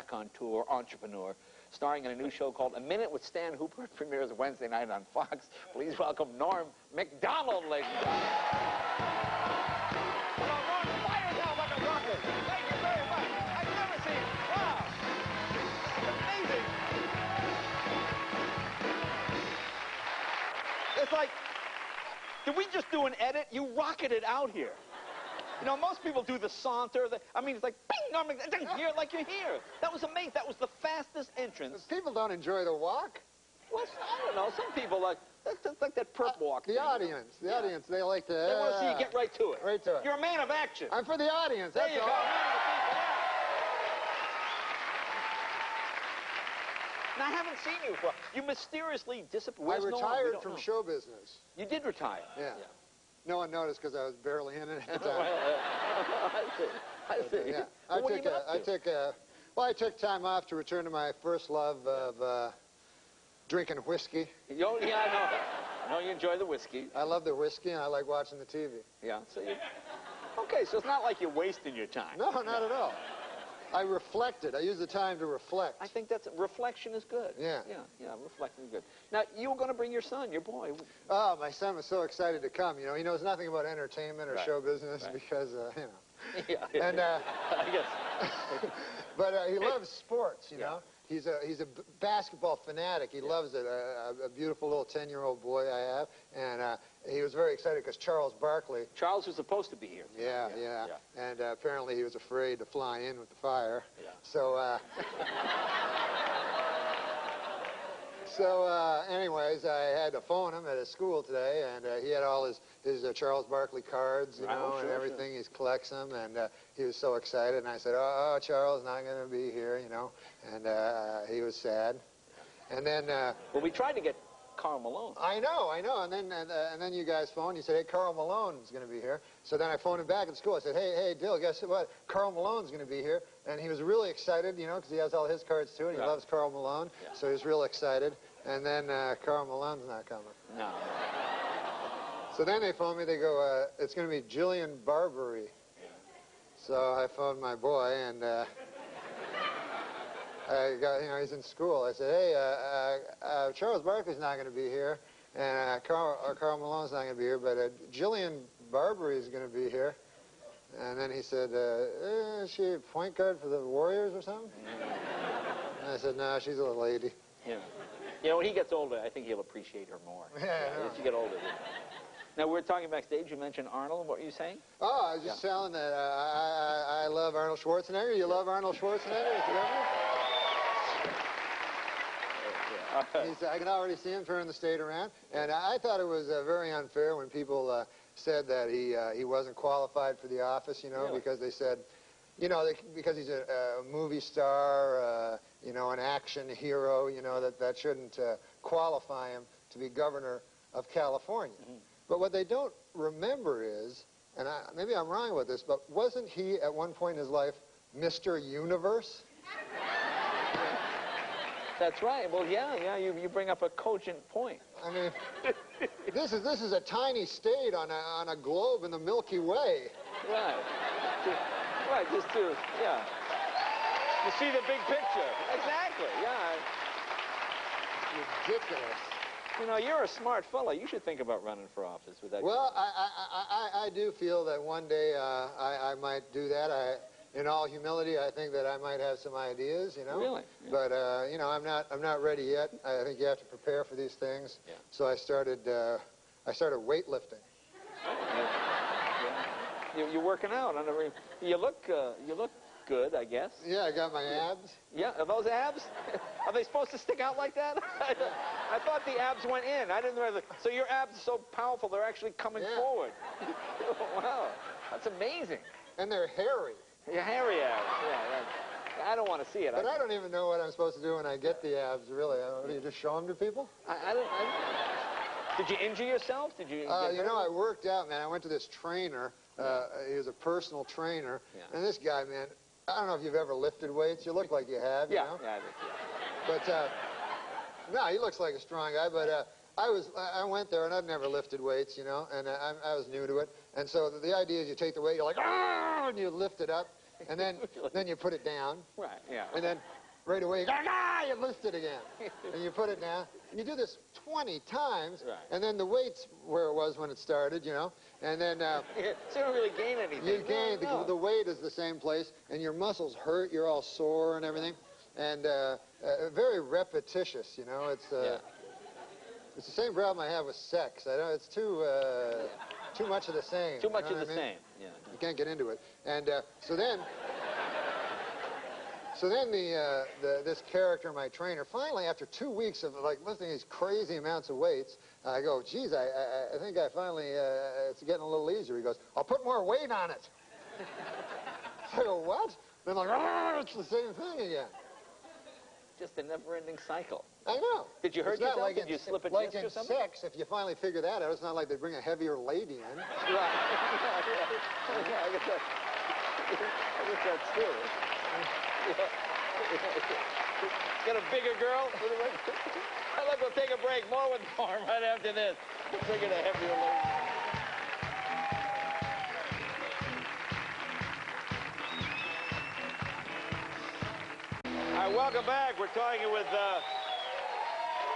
raconteur, entrepreneur, starring in a new show called A Minute with Stan Hooper. It premieres Wednesday night on Fox. Please welcome Norm MacDonald, ladies and gentlemen. Well, Norm, fire now like a rocket. Thank you very much. I've never seen it. Wow. Amazing. It's like, did we just do an edit? You rocketed out here. You know, most people do the saunter. I mean, it's like, bing, Norm, you're like you're here. That was amazing. That was the fastest entrance. People don't enjoy the walk. Well, I don't know. Some people like that perp walk. The audience. The audience, they like to... They want to see you get right to it. Right to it. You're a man of action. I'm for the audience. There That's you all. go. Man of the people, yeah. Now, I haven't seen you for... You mysteriously disappeared. I retired from show business. You did retire? Yeah. No one noticed because I was barely in it at the time. I see. Yeah. I took time off to return to my first love of drinking whiskey. Yeah, I know. I know you enjoy the whiskey. I love the whiskey, and I like watching the TV. Yeah. So okay, so it's not like you're wasting your time. No, not at all. I reflected. I use the time to reflect. I think reflection is good. Yeah. Yeah, reflecting is good. Now, you were going to bring your son, your boy. Oh, my son was so excited to come. You know, he knows nothing about entertainment or show business because, you know. Yeah. And, I guess. But he loves sports, you know. He's a basketball fanatic. He loves it. A beautiful little 10-year-old boy I have. And he was very excited because Charles Barkley... Charles was supposed to be here. Yeah. And apparently he was afraid to fly in with the fire. Yeah. So, anyways, I had to phone him at his school today, and he had all his Charles Barkley cards, you know, and everything. He collects them, and he was so excited. And I said, oh, Charles not going to be here, you know. And he was sad. And then... well, we tried to get Karl Malone. I know. And then you guys phoned. You said, hey, Karl Malone's going to be here. So then I phoned him back at school. I said, hey, Dill, guess what? Karl Malone's going to be here. And he was really excited, you know, because he has all his cards, too, and he loves Karl Malone. Yeah. So he was real excited. And then Karl Malone's not coming. No. So then they phoned me. They go, it's going to be Jillian Barberie. So I phoned my boy, and I got, you know, he's in school. I said, hey, Charles Barkley's not going to be here, and Karl Malone's not going to be here, but Jillian Barberie is going to be here. And then he said, is she a point guard for the Warriors or something? And I said, no, she's a little lady. Yeah. You know, when he gets older, I think he'll appreciate her more. Yeah, as you get older. Now, we were talking backstage. You mentioned Arnold. What were you saying? Oh, I was just telling that I love Arnold Schwarzenegger. You love Arnold Schwarzenegger? I can already see him turning the state around. And I thought it was very unfair when people said that he wasn't qualified for the office, you know, because they said, you know, because he's a movie star, you know, an action hero, you know, that shouldn't qualify him to be governor of California. Mm-hmm. But what they don't remember is, and maybe I'm wrong with this, but wasn't he at one point in his life Mr. Universe? That's right. Well, yeah, you bring up a cogent point. I mean, this is a tiny state on a globe in the Milky Way. Right. Just to, yeah. To see the big picture. Exactly, yeah. Ridiculous. You know, you're a smart fellow. You should think about running for office with that. Well, I do feel that one day I might do that. In all humility, I think that I might have some ideas, you know. Really? Yeah. But you know, I'm not ready yet. I think you have to prepare for these things. Yeah. So I started weightlifting. You're working out. You look good, I guess. Yeah, I got my abs. Yeah, are those abs? Are they supposed to stick out like that? I thought the abs went in. I didn't realize. So your abs are so powerful, they're actually coming forward. Wow, that's amazing. And they're hairy. Your hairy abs. Yeah, I don't want to see it. But I don't even know what I'm supposed to do when I get the abs, really. Do you just show them to people? I don't. Did you injure yourself? Did you? You know, I worked out, man. I went to this trainer. He was a personal trainer. Yeah. And this guy, man, I don't know if you've ever lifted weights. You look like you have, you know? Yeah, I did, But, no, he looks like a strong guy. But I went there, and I've never lifted weights, you know, and I was new to it. And so the idea is you take the weight, you're like, ah, and you lift it up. and then you put it down. Right, yeah. And then right away, you lift it again. And you put it down. And you do this 20 times, right. and then the weight's where it was when it started, you know. And then so you don't really gain anything. you gain, no. the weight is the same place, and your muscles hurt, you're all sore and everything. And very repetitious, you know. It's the same problem I have with sex. It's too much of the same. Too much of the same. Yeah. You can't get into it. And so then this character, my trainer, finally, after 2 weeks of like lifting these crazy amounts of weights, I go, geez, I think I finally, it's getting a little easier. He goes, I'll put more weight on it. I go, what? Then I'm like, it's the same thing again. Just a never-ending cycle. I know. Did you hurt yourself? Like Did you slip a disc like in or something? sex, if you finally figure that out, it's not like they bring a heavier lady in. Right. I guess that's true. Got a bigger girl? Look, we'll take a break. More with Norm right after this. We'll figure the heavier lady. All right, welcome back. We're talking with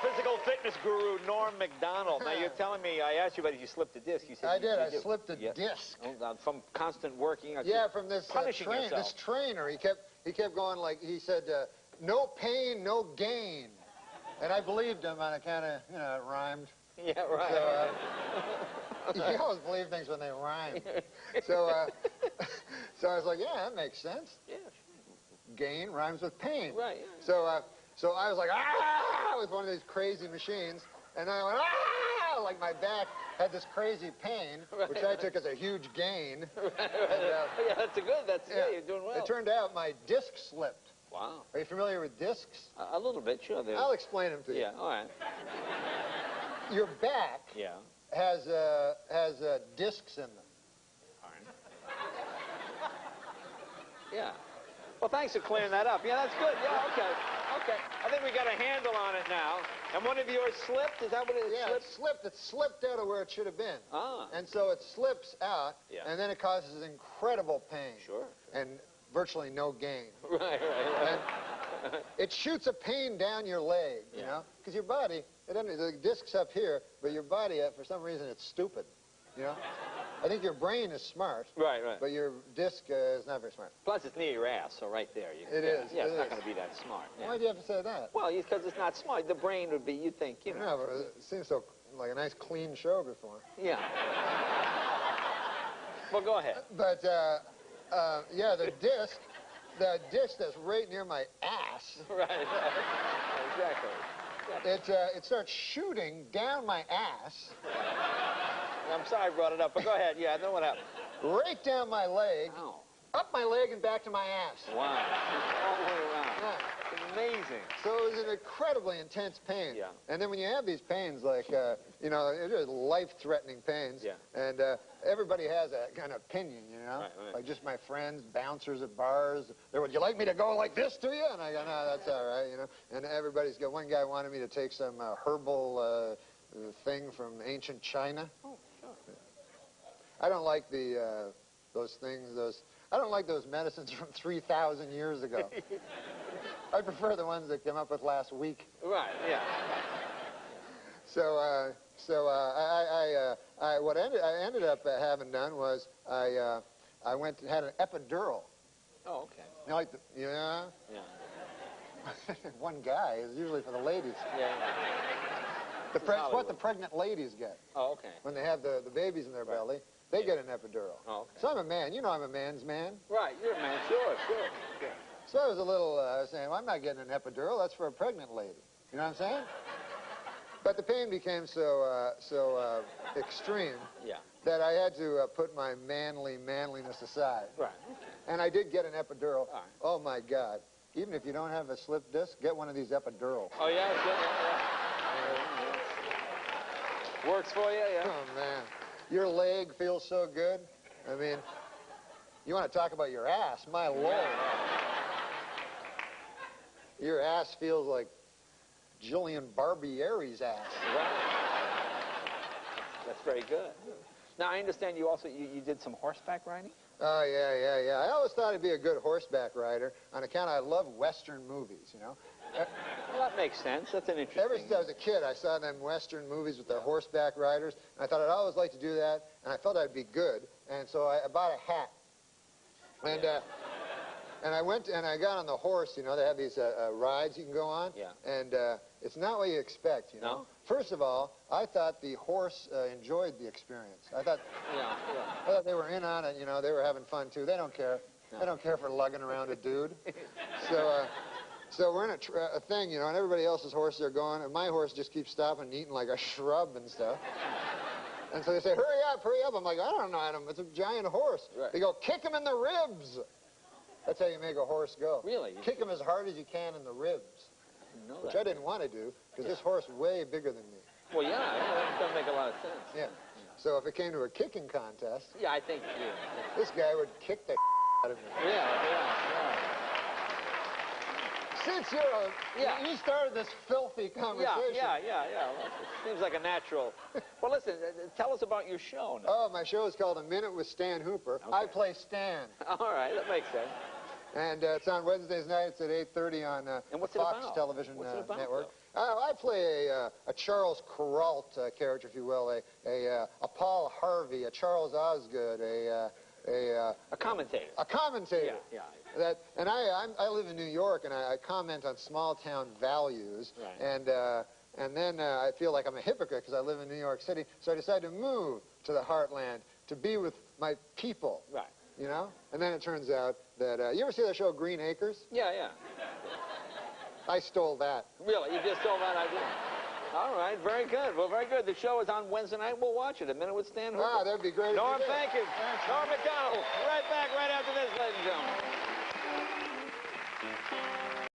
physical fitness guru Norm MacDonald. Now, you're telling me, I asked you about if you slipped a disc. You said I did. I slipped a disc. From constant working? Yeah, from this punishing yourself. This trainer. He kept going like, he said, no pain, no gain. And I believed him, and I kind of, you know, it rhymed. Yeah, right. So, you always believe things when they rhyme. So, so I was like, yeah, that makes sense. Yeah. Gain rhymes with pain. Right. Yeah. So I was like, ah, with one of these crazy machines, and I went, ah, like my back had this crazy pain, which I took as a huge gain. Right. Yeah, that's good. You're doing well. It turned out my disc slipped. Wow. Are you familiar with discs? A little bit, sure. I'll explain them to you. Yeah, all right. Your back has discs in them. All right. Yeah. Well, thanks for clearing that up. Yeah, that's good. Yeah, okay. Okay. I think we got a handle on it now. And one of yours slipped? Is that what it is? Yeah, it slipped. It slipped out of where it should have been. Ah. And so it slips out, and then it causes incredible pain. Sure. And virtually no gain. Right. And it shoots a pain down your leg, you know? Because your body, the disc's up here, but your body, for some reason, it's stupid, you know? I think your brain is smart. Right. But your disc is not very smart. Plus, it's near your ass, so right there. It is. Yeah, it's not going to be that smart. Yeah. Why do you have to say that? Well, because it's not smart. The brain would be, you'd think, you know. No, but it seems so like a nice, clean show before. Yeah. Well, go ahead. But, yeah, the disc that's right near my ass. Right. Exactly. It starts shooting down my ass. I'm sorry I brought it up, but go ahead. Yeah, I know what happened. Right down my leg, Wow. up my leg and back to my ass. Wow. All the way around. Yeah. It's amazing. So it was an incredibly intense pain. Yeah. And then when you have these pains, like, you know, it is life-threatening pains. Yeah. And everybody has a kind of opinion, you know? Right. Like just my friends, bouncers at bars. Would you like me to go like this to you? And I go, no, that's all right, you know? And everybody's got, one guy wanted me to take some herbal thing from ancient China. Oh, sure. I don't like those things, I don't like those medicines from 3,000 years ago. I prefer the ones that came up with last week. Right, yeah. So, what I ended up having done was I went and had an epidural. Oh, okay. You know, like Yeah. one guy is usually for the ladies. Yeah. What the pregnant ladies get. Oh, okay. When they have the babies in their belly, they get an epidural. Oh, okay. So I'm a man. You know I'm a man's man. Right, you're a man. Sure. So I was a little, I was saying, well, I'm not getting an epidural. That's for a pregnant lady. You know what I'm saying? But the pain became so extreme that I had to put my manliness aside. Right. And I did get an epidural. All right. Oh, my God. Even if you don't have a slip disc, get one of these epidurals. Oh, yeah? Works for you, yeah? Oh, man. Your leg feels so good. I mean, you want to talk about your ass, my Lord. Your ass feels like Jillian Barbieri's ass. Right. That's very good. Now, I understand you also, you did some horseback riding? Oh, yeah. I always thought I'd be a good horseback rider on account I love Western movies, you know. Well, that makes sense. That's an interesting... Ever since I was a kid, I saw them Western movies with their horseback riders, and I thought I'd always like to do that, and I felt I'd be good, and so I bought a hat. And, and I went and I got on the horse, you know, they have these rides you can go on, and it's not what you expect, you know. No? First of all, I thought the horse enjoyed the experience. I thought they were in on it, you know, they were having fun too. They don't care. No. They don't care for lugging around a dude. So we're in a thing, you know, and everybody else's horses are going, and my horse just keeps stopping and eating like a shrub and stuff. And so they say, hurry up, hurry up. I'm like, I don't know, Adam, it's a giant horse. Right. They go, kick him in the ribs. That's how you make a horse go. Really? Kick him as hard as you can in the ribs. Which I didn't want to do, because this horse is way bigger than me. Well, yeah, that doesn't make a lot of sense. Yeah. So if it came to a kicking contest, yeah, I think this guy would kick the out of me. Yeah. Since you started this filthy conversation. Yeah. Well, it seems like a natural. Well, listen, tell us about your show now. Oh, my show is called A Minute with Stan Hooper. Okay. I play Stan. All right, that makes sense. And it's on Wednesdays nights at 8:30 on Fox Television Network. I play a Charles Kuralt character, if you will, a Paul Harvey, a Charles Osgood, a commentator. A commentator. Yeah. And I live in New York, and I comment on small town values. Right. And then I feel like I'm a hypocrite because I live in New York City, so I decided to move to the heartland to be with my people. Right. You know? And then it turns out that, you ever see that show Green Acres? Yeah. I stole that. Really? You just stole that idea? All right, very good. Well, very good. The show is on Wednesday night. We'll watch it. A Minute with Stan Hooper. Ah, that'd be great. Norm, thank you. Norm MacDonald. Right back right after this, ladies and gentlemen.